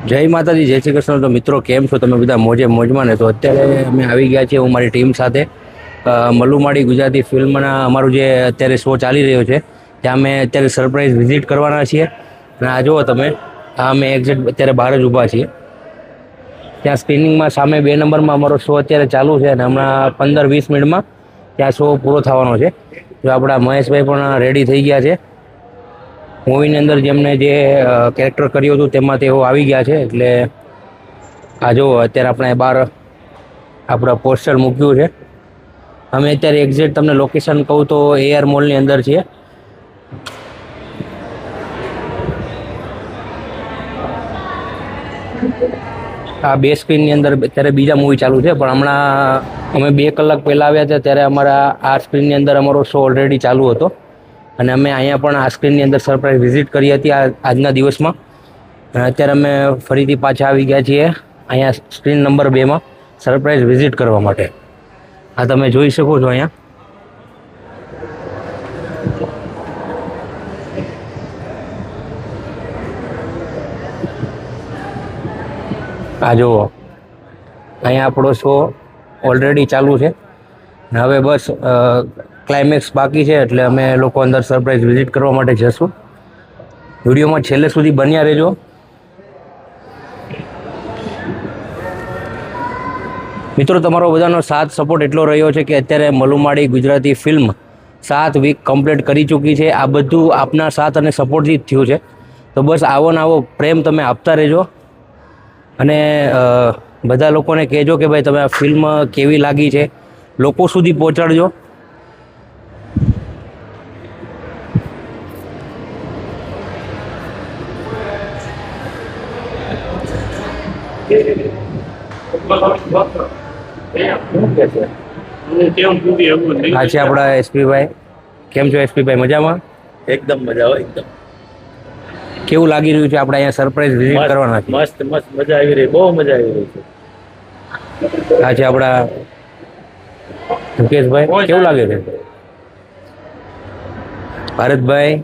જય માતાજી, જય શ્રી કૃષ્ણ. તો મિત્રો કેમ છો તમે બધા? મોજે મોજમાં ને? તો અત્યારે અમે આવી ગયા છીએ હું મારી ટીમ સાથે મલ્લુમાડી ગુજરાતી ફિલ્મના અમારું જે અત્યારે શો ચાલી રહ્યો છે ત્યાં અમે અત્યારે સરપ્રાઈઝ વિઝિટ કરવાના છીએ. અને આ જુઓ તમે, આ અમે એક્ઝેક્ટ અત્યારે બહાર જ ઊભા છીએ. ત્યાં સ્ક્રીનિંગમાં સામે 2 નંબરમાં અમારો શો અત્યારે ચાલુ છે અને હમણાં 15-20 મિનિટમાં ત્યાં શો પૂરો થવાનો છે. જો આપણા મહેશભાઈ પણ રેડી થઈ ગયા છે. મૂવીની અંદર જેમને જે કેરેક્ટર કર્યું હતું તેમાં તેઓ આવી ગયા છે. એટલે આ જુઓ અત્યારે આપણે બહાર આપણા પોસ્ટર મૂક્યું છે. અમે અત્યારે એક્ઝેક્ટ તમને લોકેશન કહું તો AR મોલની અંદર છીએ. આ 2 સ્ક્રીનની અંદર અત્યારે બીજા મૂવી ચાલુ છે, પણ હમણાં અમે 2 કલાક પહેલાં આવ્યા હતા ત્યારે અમારા આ સ્ક્રીનની અંદર અમારો શો ઓલરેડી ચાલુ હતો અને અમે અહીંયા પણ આ સ્ક્રીનની અંદર સરપ્રાઈઝ વિઝિટ કરી હતી આજના દિવસમાં. અને અત્યારે અમે ફરીથી પાછા આવી ગયા છીએ અહીંયા સ્ક્રીન નંબર 2માં સરપ્રાઈઝ વિઝિટ કરવા માટે. આ તમે જોઈ શકો છો અહીંયા. આ જુઓ, અહીંયા આપણો શો ઓલરેડી ચાલુ છે ને હવે બસ ક્લાઇમેક્સ બાકી છે, એટલે અમે લોકો અંદર સરપ્રાઈઝ વિઝિટ કરવા માટે જશું. વિડીયોમાં છેલ્લે સુધી બન્યા રહેજો. મિત્રો, તમારો બધાનો સાથ સપોર્ટ એટલો રહ્યો છે કે અત્યારે મલ્લુમાડી ગુજરાતી ફિલ્મ 7 વીક કમ્પ્લીટ કરી ચૂકી છે. આ બધું આપના સાથ અને સપોર્ટથી જ થયું છે. તો બસ આવો ને આવો પ્રેમ તમે આપતા રહેજો અને બધા લોકોને કહેજો કે ભાઈ તમે આ ફિલ્મ કેવી લાગી છે લોકો સુધી પહોંચાડજો. આ છે આપણા SP ભાઈ. કેમ છો SP ભાઈ? મજામાં? એકદમ મજા આવે. એકદમ કેવું લાગી રહ્યું છે? આપણે અહીંયા સરપ્રાઈઝ વિઝિટ કરવાના છે. મસ્ત મસ્ત મજા આવી રહી, બહુ મજા આવી રહી છે. આ છે આપણા મુકેશભાઈ. કેવું લાગે છે? ભારતભાઈ.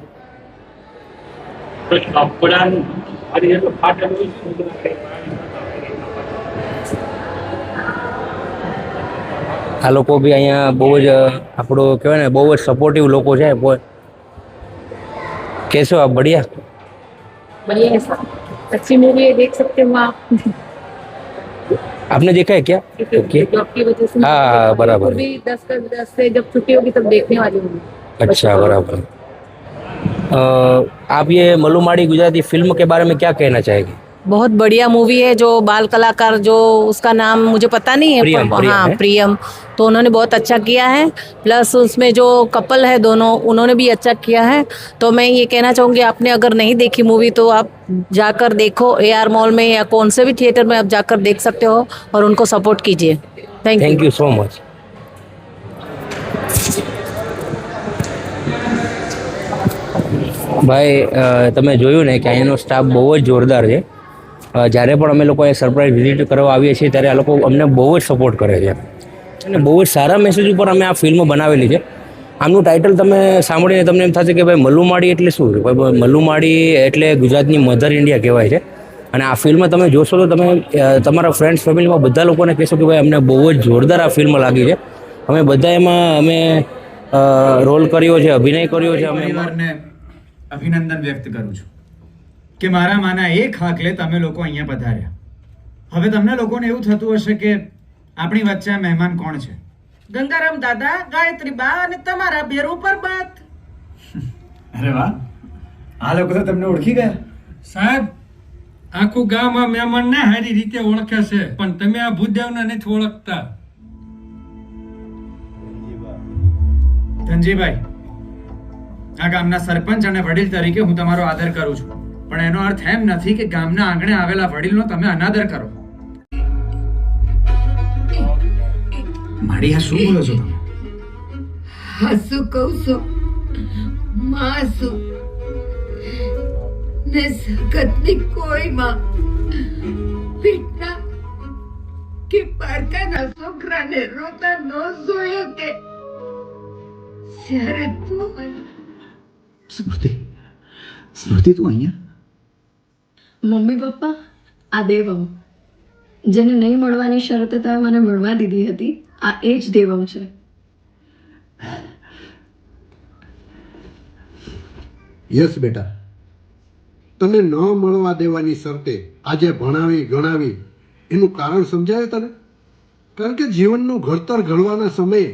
આ લોકો બી અહીંયા બહુ જ આપણો કહેવાય ને બહુ જ સપોર્ટિવ લોકો છે. कैसे हो आप? बढ़िया बढ़िया है सर, अच्छी मूवी है, देख सकते हो आप। आपने देखा है क्या? ओके, जॉब की वजह से हाँ बराबर. भी 10 से जब छुट्टी होगी तब देखने वाली हूँ। अच्छा बराबर. आप ये मल्लुमाड़ी गुजराती फिल्म के बारे में क्या कहना चाहेंगे? बहुत बढ़िया मूवी है। जो बाल कलाकार, जो उसका नाम मुझे पता नहीं है, प्रियम, हाँ है? प्रियम, तो उन्होंने बहुत अच्छा किया है। प्लस उसमें जो कपल है दोनों, उन्होंने भी अच्छा किया है। तो मैं ये कहना चाहूँगी, आपने अगर नहीं देखी मूवी तो आप जाकर देखो। AR मॉल में या कौन से भी थिएटर में आप जाकर देख सकते हो और उनको सपोर्ट कीजिए। Thank you so much. ભાઈ, તમે જોયું ને કે અહીંયાનો સ્ટાફ બહુ જ જોરદાર છે. જ્યારે પણ અમે લોકો અહીં સરપ્રાઈઝ વિઝિટ કરવા આવીએ છીએ ત્યારે આ લોકો અમને બહુ જ સપોર્ટ કરે છે અને બહુ જ સારા મેસેજ ઉપર અમે આ ફિલ્મ બનાવેલી છે. આમનું ટાઇટલ તમે સાંભળીને તમને એમ થશે કે ભાઈ મલ્લુમાડી એટલે શું? મલ્લુમાડી એટલે ગુજરાતની મધર ઇન્ડિયા કહેવાય છે. અને આ ફિલ્મ તમે જોશો તો તમે તમારા ફ્રેન્ડ્સ ફેમિલીમાં બધા લોકોને કહેશો કે ભાઈ અમને બહુ જ જોરદાર આ ફિલ્મ લાગી છે. અમે બધા એમાં અમે રોલ કર્યો છે, અભિનય કર્યો છે. અમે અભિનંદન વ્યક્ત કરું છું કે મારા માના એક હાકલે તમે લોકો અહીંયા પધાર્યા. હવે તમને લોકોને એવું થતું હશે કે આપણી વચ્ચે આ મહેમાન કોણ છે? ગંગારામ દાદા, ગાયત્રી બા અને તમારા બેરુ પરબત. અરે વાહ, આ લોકો તો તમને ઓળખી ગયા. સાહેબ, આખું ગામ આ મહેમાનને સારી રીતે ઓળખે છે, પણ તમે આ ભૂદેવને નથી ઓળખતા. ધનજીભાઈ, આ ગામના સરપંચ અને વડીલ તરીકે હું તમારો આદર કરું છું, પણ એનો અર્થ એમ નથી કે ગામના આંગણે આવેલા વડીલનો તમે અનાદર કરો. મારી આ શું બોલો છો તમે? હાસુ કહું છું, માસુ ને સખતની કોઈ માં પીઠના કે પારકાના છોકરાને રોતા ન જોયો કે જ્યારે તું સ્મૃતિ, તું અહીંયા? મમ્મી પપ્પા આ દેવમ જેને નહીં મળવાની શરતે તમે મને મળવા દીધી હતી, આ એ જ દેવમ છે. યસ બેટા, તને ન મળવા દેવાની શરતે આજે ભણાવી ગણાવી એનું કારણ સમજાય તને? કારણ કે જીવનનું ઘડતર ઘડવાના સમયે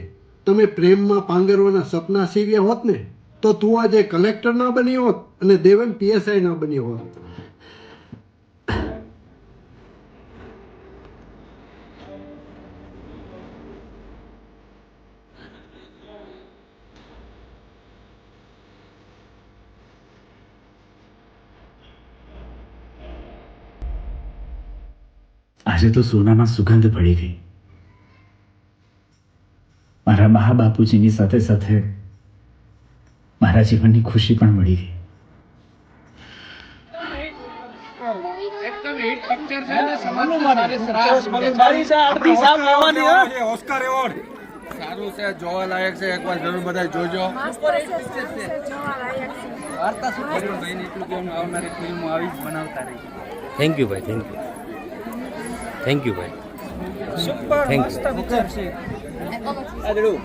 તમે પ્રેમમાં પાંગરવાના સપના સીવ્યા હોત ને તો તું આજે કલેક્ટર ના બની હોત અને દેવન પીએસઆઈ ના બની હોત. આજે તો સોનામાં સુગંધ પડી ગઈ. મારા મહા બાપુજીની સાથે સાથે મારા જીવનની ખુશી પણ મળી ગઈ. સારું છે, જોવાલાયક છે, એકવાર જરૂર બધા જોજો. આવનારી ફિલ્મો આવી જ બનાવતા રહી. થેન્ક યુ ભાઈ, થેન્ક યુ, થેન્ક યુ ભાઈ, થેન્ક યુ.